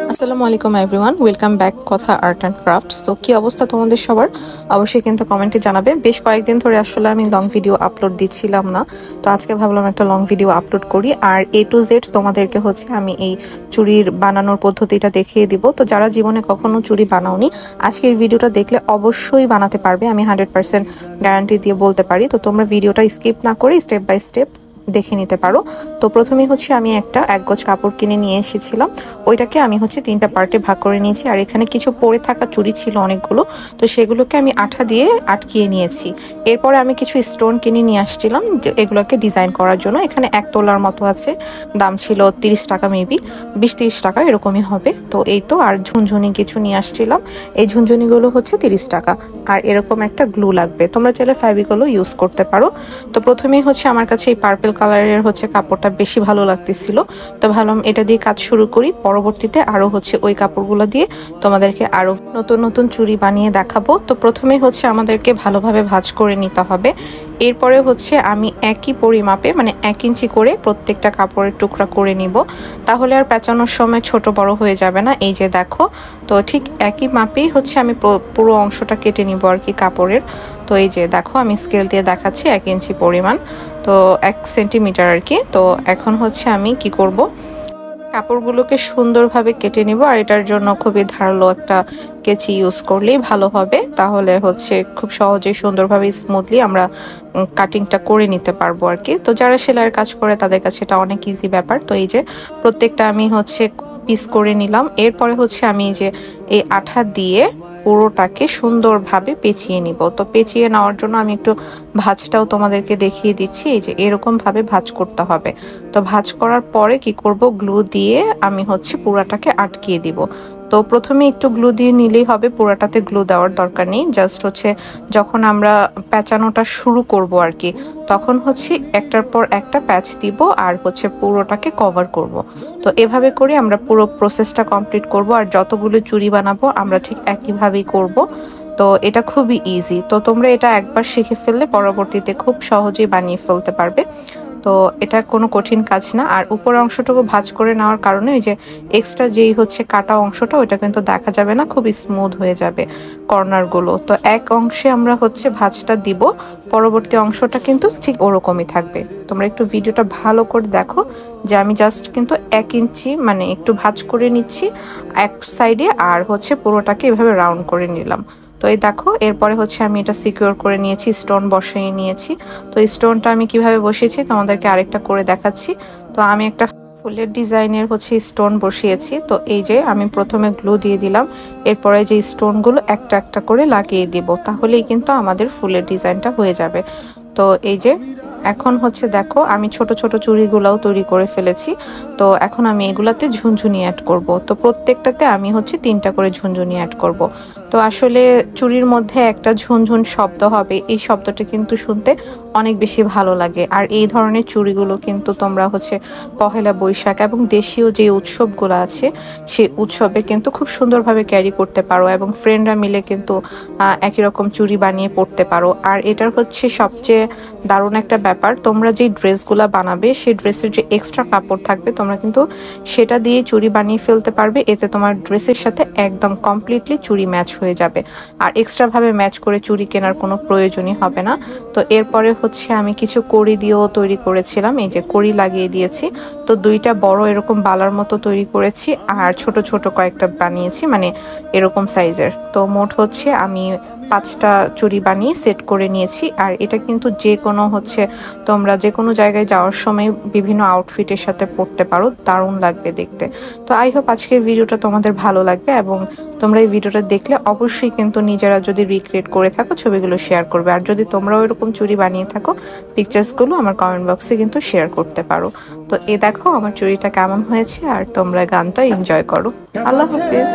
আসসালামু আলাইকুম everyone, welcome back কথা আর্ট অ্যান্ড ক্রাফটস। তো কি অবস্থা তোমাদের সবার, অবশ্যই কিন্তু কমেন্টে জানাবে। বেশ কয়েকদিন ধরে আসলে আমি লং ভিডিও আপলোড দিচ্ছিলাম না, তো আজকে ভাবলাম একটা লং ভিডিও আপলোড করি। আর A to Z তোমাদেরকে আমি এই চুড়ির বানানোর পদ্ধতিটা দেখিয়ে দিব। তো যারা জীবনে কখনো চুড়ি বানাওনি, আজকের ভিডিওটা দেখলে অবশ্যই বানাতে পারবে, আমি 100% গ্যারান্টি দিয়ে বলতে পারি। তো তোমরা ভিডিওটা স্কিপ না করে স্টেপ বাই স্টেপ দেখে নিতে পারো। তো প্রথমেই আমি একটা এক গজ কাপড় কিনে নিয়ে এসেছিলাম, ওইটাকে আমি তিনটা পার্টে ভাগ করে নিয়েছি। আর এখানে কিছু পরে থাকা চুড়ি ছিল অনেকগুলো, তো সেগুলোকে আমি আঠা দিয়ে আটকিয়ে নিয়েছি। এরপরে আমি কিছু স্টোন কিনে নিয়ে আসছিলাম এগুলোকে ডিজাইন করার জন্য। এখানে 1 তোলার মতো আছে, দাম ছিল 30 টাকা, মেবি 20-30 টাকা এরকমই হবে। তো এই তো, আর ঝুনঝুনি কিছু নিয়ে আসছিলাম, এই ঝুনঝুনিগুলো 30 টাকা। আর এরকম একটা গ্লু লাগবে, তোমরা চাইলে ফ্যাব্রিকগুলো ইউজ করতে পারো। তো প্রথমেই আমার কাছে এই পার্পল কালারের কাপড়টা বেশি ভালো লাগতেছিল, তো ভাবলাম এটা দিয়ে কাজ শুরু করি। পরবর্তীতে আরো ওই কাপড়গুলো দিয়ে তোমাদেরকে আরো নতুন নতুন চুড়ি বানিয়ে দেখাবো। তো প্রথমেই আমাদেরকে ভালোভাবে ভাঁজ করে নিতে হবে। এরপরে আমি একই পরিমাপে মানে 1 ইঞ্চি করে প্রত্যেকটা কাপড়ের টুকরা করে নিব, তাহলে আর পেঁচানোর সময় ছোট বড় হয়ে যাবে না। এই যে দেখো, তো ঠিক একই মাপেই আমি পুরো অংশটা কেটে নিব আর কি কাপড়ের। তো এই যে দেখো, আমি স্কেল দিয়ে দেখাচ্ছি 1 ইঞ্চি পরিমাণ, তো 1 সেন্টিমিটার আর কি। তো এখন আমি কি করব, কাপড়গুলোকে সুন্দরভাবে কেটে নিব। আর এটার জন্য খুবই ধারালো একটা কেচি ইউজ করলেই ভালো হবে, তাহলে খুব সহজে সুন্দরভাবে স্মুথলি আমরা কাটিংটা করে নিতে পারবো আর কি। তো যারা সেলাইয়ের কাজ করে তাদের কাছে এটা অনেক ইজি ব্যাপার। তো এই যে প্রত্যেকটা আমি পিস করে নিলাম। এরপরে আমি যে এই আঠা দিয়ে পুরোটাকে সুন্দরভাবে পেঁচিয়ে নিব। তো পেঁচিয়ে নেওয়ার জন্য আমি একটু ভাঁজটাও তোমাদেরকে দেখিয়ে দিচ্ছি। এই যে এরকম ভাবে ভাঁজ করতে হবে। তো ভাঁজ করার পরে কি করব, গ্লু দিয়ে আমি পুরাটাকে আটকিয়ে দিব। তো প্রথমে একটু গ্লু দিয়ে নিলেই হবে, পুরাটাতে গ্লু দেওয়ার দরকার নেই। জাস্ট যখন আমরা পেঁচানোটা শুরু করব আর কি, তখন একটার পর একটা প্যাচ দিব আর পুরোটাকে কভার করব। তো এভাবে করে আমরা পুরো প্রসেসটা কমপ্লিট করব। আর যতগুলো চুড়ি বানাবো আমরা ঠিক একইভাবেই করব। তো এটা খুবই ইজি, তো তোমরা এটা একবার শিখে ফেললে পরবর্তীতে খুব সহজেই বানিয়ে ফেলতে পারবে। তো এটা কোনো কঠিন কাজ না। আর উপরের অংশটুকু ভাঁজ করে নেওয়ার কারণে ওই যে এক্সট্রা যেই কাটা অংশটা, ওইটা কিন্তু দেখা যাবে না, খুব স্মুথ হয়ে যাবে কর্নারগুলো। তো এক অংশে আমরা ভাঁজটা দিব, পরবর্তী অংশটা কিন্তু ঠিক ওরকমই থাকবে। তোমরা একটু ভিডিওটা ভালো করে দেখো, যে আমি জাস্ট কিন্তু 1 ইঞ্চি মানে একটু ভাঁজ করে নিচ্ছি এক সাইডে, আর পুরোটাকে এভাবে রাউন্ড করে নিলাম। তো এই দেখো, এরপরে আমি এটা সিকিউর করে নিয়েছি, স্টোন বসিয়ে নিয়েছি। তো স্টোনটা আমি কিভাবে বসিয়েছি তোমাদেরকে আরেকটা করে দেখাচ্ছি। তো আমি একটা ফুলের ডিজাইনের স্টোন বসিয়েছি। তো এই যে আমি প্রথমে গ্লু দিয়ে দিলাম, এরপরে যে স্টোনগুলো একটা একটা করে লাগিয়ে দিব, তাহলেই কিন্তু আমাদের ফুলের ডিজাইনটা হয়ে যাবে। তো এই যে এখন দেখো, আমি ছোট ছোট চুড়িগুলাও তৈরি করে ফেলেছি। তো এখন আমি এগুলাতে ঝুনঝুনি অ্যাড করব। তো প্রত্যেকটাতে আমি 3টা করে ঝুনঝুনি অ্যাড করব। তো আসলে চুড়ির মধ্যে একটা ঝুনঝুন শব্দ হবে, এই শব্দটা কিন্তু শুনতে অনেক বেশি ভালো লাগে। আর এই ধরনের চুড়িগুলো কিন্তু তোমরা পহেলা বৈশাখ এবং দেশীয় যে উৎসবগুলো আছে সেই উৎসবে কিন্তু খুব সুন্দরভাবে ক্যারি করতে পারো, এবং ফ্রেন্ডরা মিলে কিন্তু একই রকম চুড়ি বানিয়ে পরতে পারো। আর এটার সবচেয়ে দারুণ একটা ব্যাপার, তোমরা যে ড্রেসগুলা বানাবে সেই ড্রেসের যে এক্সট্রা কাপড় থাকবে তোমরা কিন্তু সেটা দিয়ে চুড়ি বানিয়ে ফেলতে পারবে। এতে তোমার ড্রেসের সাথে একদম কমপ্লিটলি চুড়ি ম্যাচ হয়ে যাবে, আর এক্সট্রা ভাবে ম্যাচ করে চুড়ি কেনার কোনো প্রয়োজনই হবে না। তো এরপরে আমি কিছু কড়ি দিয়েও তৈরি করেছিলাম, এই যে কড়ি লাগিয়ে দিয়েছি। তো 2টা বড় এরকম বালার মতো তৈরি করেছি, আর ছোট ছোট কয়েকটা বানিয়েছি, মানে এরকম সাইজের। তো মোট আমি 5টা চুড়ি বানিয়ে সেট করে নিয়েছি। আর এটা কিন্তু যে কোনো তোমরা যে কোনো জায়গায় যাওয়ার সময় বিভিন্ন আউটফিটের সাথে পরতে পারো, দারুণ লাগবে দেখতে। তো আই হোপ আজকের ভিডিওটা তোমাদের ভালো লাগবে, এবং তোমরা এই ভিডিওটা দেখলে অবশ্যই কিন্তু নিজেরা যদি রিক্রিয়েট করে থাকো ছবিগুলো শেয়ার করবে। আর যদি তোমরাও এরকম চুড়ি বানিয়ে থাকো, পিকচার্সগুলো আমার কমেন্ট বক্সে কিন্তু শেয়ার করতে পারো। তো দেখো আমার চুড়িটা কেমন হয়েছে, আর তোমরা গানটা এনজয় করো। আল্লাহ হাফিজ।